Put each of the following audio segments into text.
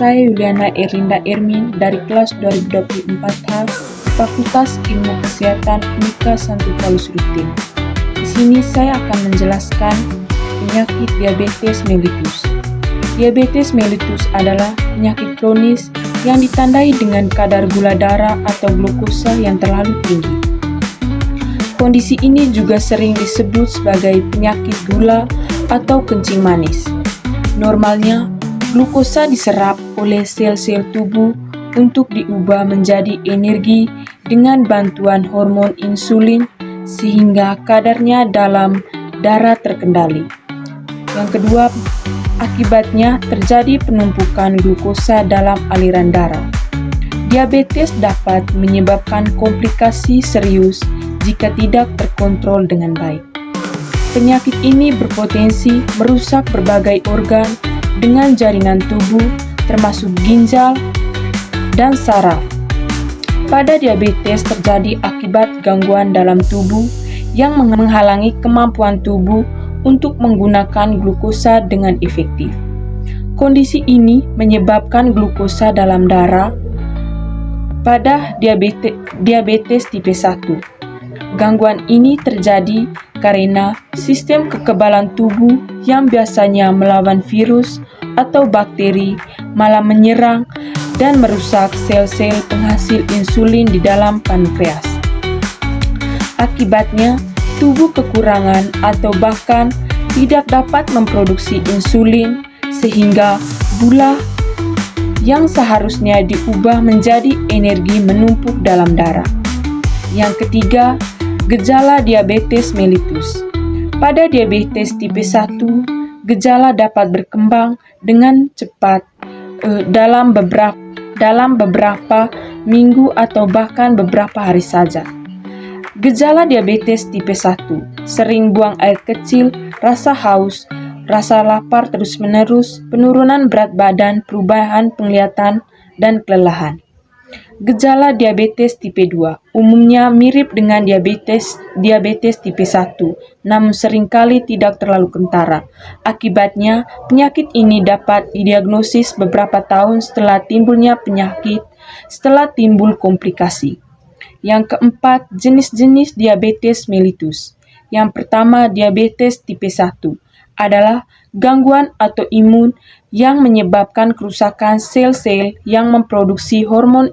saya Yuliana Erlinda Ermin dari kelas 2024H Fakultas Ilmu Kesehatan Unika Santo Paulus Rutin. Di sini saya akan menjelaskan penyakit diabetes mellitus. Diabetes mellitus adalah penyakit kronis yang ditandai dengan kadar gula darah atau glukosa yang terlalu tinggi. Kondisi ini juga sering disebut sebagai penyakit gula atau kencing manis. Normalnya, glukosa diserap oleh sel-sel tubuh untuk diubah menjadi energi dengan bantuan hormon insulin sehingga kadarnya dalam darah terkendali. Yang kedua, akibatnya terjadi penumpukan glukosa dalam aliran darah. Diabetes dapat menyebabkan komplikasi serius jika tidak terkontrol dengan baik. Penyakit ini berpotensi merusak berbagai organ dengan jaringan tubuh, termasuk ginjal dan saraf. Pada diabetes terjadi akibat gangguan dalam tubuh yang menghalangi kemampuan tubuh untuk menggunakan glukosa dengan efektif. Kondisi ini menyebabkan glukosa dalam darah pada diabetes tipe 1. Gangguan ini terjadi karena sistem kekebalan tubuh yang biasanya melawan virus atau bakteri malah menyerang dan merusak sel-sel penghasil insulin di dalam pankreas. Akibatnya, tubuh kekurangan atau bahkan tidak dapat memproduksi insulin sehingga gula yang seharusnya diubah menjadi energi menumpuk dalam darah. Yang ketiga, gejala diabetes mellitus. Pada diabetes tipe 1, gejala dapat berkembang dengan cepat dalam beberapa minggu atau bahkan beberapa hari saja. Gejala diabetes tipe 1 sering buang air kecil, rasa haus, rasa lapar terus-menerus, penurunan berat badan, perubahan penglihatan, dan kelelahan. Gejala diabetes tipe 2 umumnya mirip dengan diabetes tipe 1, namun seringkali tidak terlalu kentara. Akibatnya, penyakit ini dapat didiagnosis beberapa tahun setelah timbulnya penyakit, setelah timbul komplikasi. Yang keempat, jenis-jenis diabetes mellitus. Yang pertama, diabetes tipe 1 adalah gangguan autoimun yang menyebabkan kerusakan sel-sel yang memproduksi hormon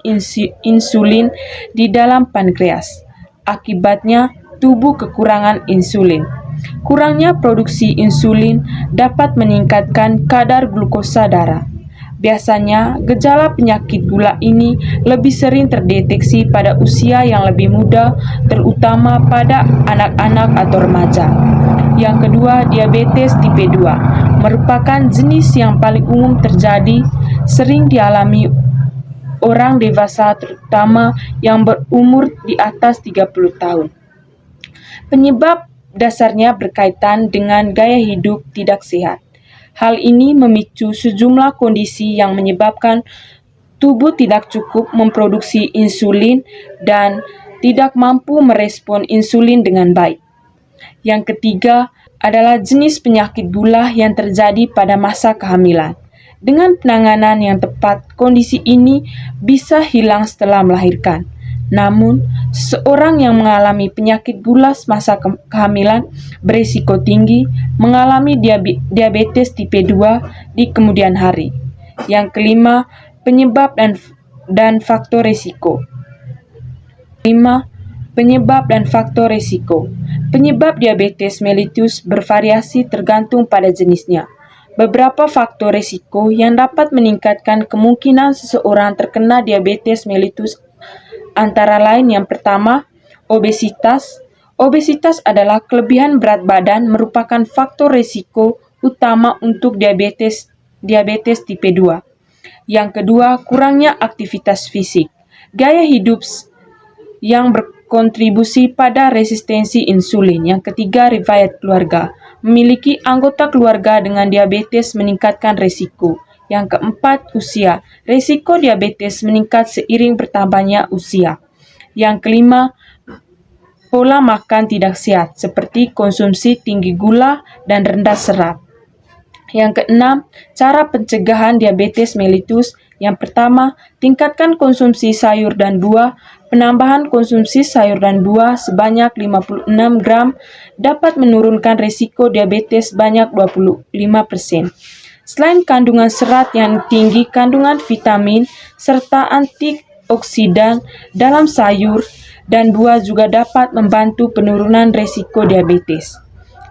insulin di dalam pankreas. Akibatnya, tubuh kekurangan insulin. Kurangnya produksi insulin dapat meningkatkan kadar glukosa darah. Biasanya, gejala penyakit gula ini lebih sering terdeteksi pada usia yang lebih muda, terutama pada anak-anak atau remaja. Yang kedua, diabetes tipe 2 merupakan jenis yang paling umum terjadi, sering dialami orang dewasa terutama yang berumur di atas 30 tahun. Penyebab dasarnya berkaitan dengan gaya hidup tidak sehat. Hal ini memicu sejumlah kondisi yang menyebabkan tubuh tidak cukup memproduksi insulin dan tidak mampu merespon insulin dengan baik. Yang ketiga adalah jenis penyakit gula yang terjadi pada masa kehamilan. Dengan penanganan yang tepat, kondisi ini bisa hilang setelah melahirkan. Namun, seorang yang mengalami penyakit gula semasa kehamilan berisiko tinggi mengalami diabetes tipe 2 di kemudian hari. Yang kelima, penyebab dan faktor risiko. Penyebab dan faktor risiko. Penyebab diabetes mellitus bervariasi tergantung pada jenisnya. Beberapa faktor risiko yang dapat meningkatkan kemungkinan seseorang terkena diabetes mellitus antara lain yang pertama, obesitas. Obesitas adalah kelebihan berat badan merupakan faktor risiko utama untuk diabetes tipe 2. Yang kedua, kurangnya aktivitas fisik. Gaya hidup yang berkontribusi pada resistensi insulin. Yang ketiga, riwayat keluarga. Memiliki anggota keluarga dengan diabetes meningkatkan risiko. Yang keempat, usia. Risiko diabetes meningkat seiring bertambahnya usia. Yang kelima, pola makan tidak sehat, seperti konsumsi tinggi gula dan rendah serat. Yang keenam, cara pencegahan diabetes mellitus. Yang pertama, tingkatkan konsumsi sayur dan buah. Penambahan konsumsi sayur dan buah sebanyak 56 gram dapat menurunkan risiko diabetes banyak 25%. Selain kandungan serat yang tinggi, kandungan vitamin serta antioksidan dalam sayur dan buah juga dapat membantu penurunan risiko diabetes.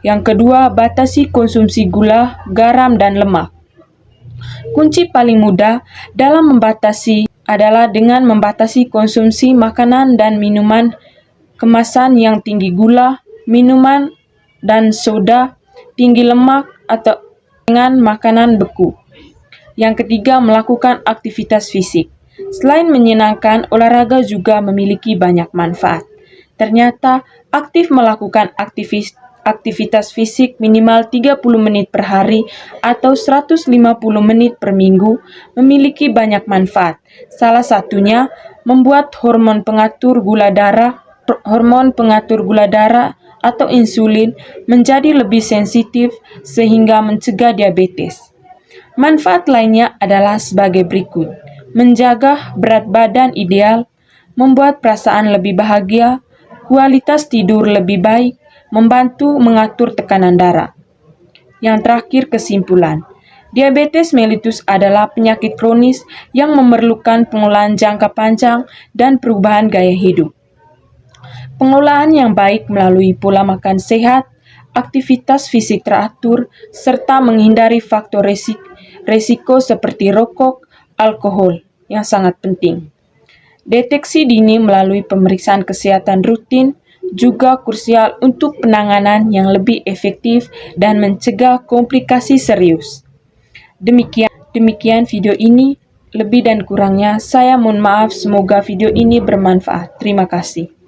Yang kedua, batasi konsumsi gula, garam, dan lemak. Kunci paling mudah dalam membatasi adalah dengan membatasi konsumsi makanan dan minuman kemasan yang tinggi gula, minuman dan soda tinggi lemak, atau dengan makanan beku. Yang ketiga, melakukan aktivitas fisik. Selain menyenangkan, olahraga juga memiliki banyak manfaat. Ternyata, aktif melakukan aktivitas fisik minimal 30 menit per hari atau 150 menit per minggu memiliki banyak manfaat. Salah satunya, membuat hormon pengatur gula darah atau insulin menjadi lebih sensitif sehingga mencegah diabetes. Manfaat lainnya adalah sebagai berikut: menjaga berat badan ideal, membuat perasaan lebih bahagia, kualitas tidur lebih baik, membantu mengatur tekanan darah. Yang terakhir, kesimpulan. Diabetes mellitus adalah penyakit kronis yang memerlukan pengolahan jangka panjang dan perubahan gaya hidup. Pengolahan yang baik melalui pola makan sehat, aktivitas fisik teratur, serta menghindari faktor risiko seperti rokok, alkohol yang sangat penting. Deteksi dini melalui pemeriksaan kesehatan rutin juga krusial untuk penanganan yang lebih efektif dan mencegah komplikasi serius. Demikian video ini. Lebih dan kurangnya saya mohon maaf. Semoga video ini bermanfaat. Terima kasih.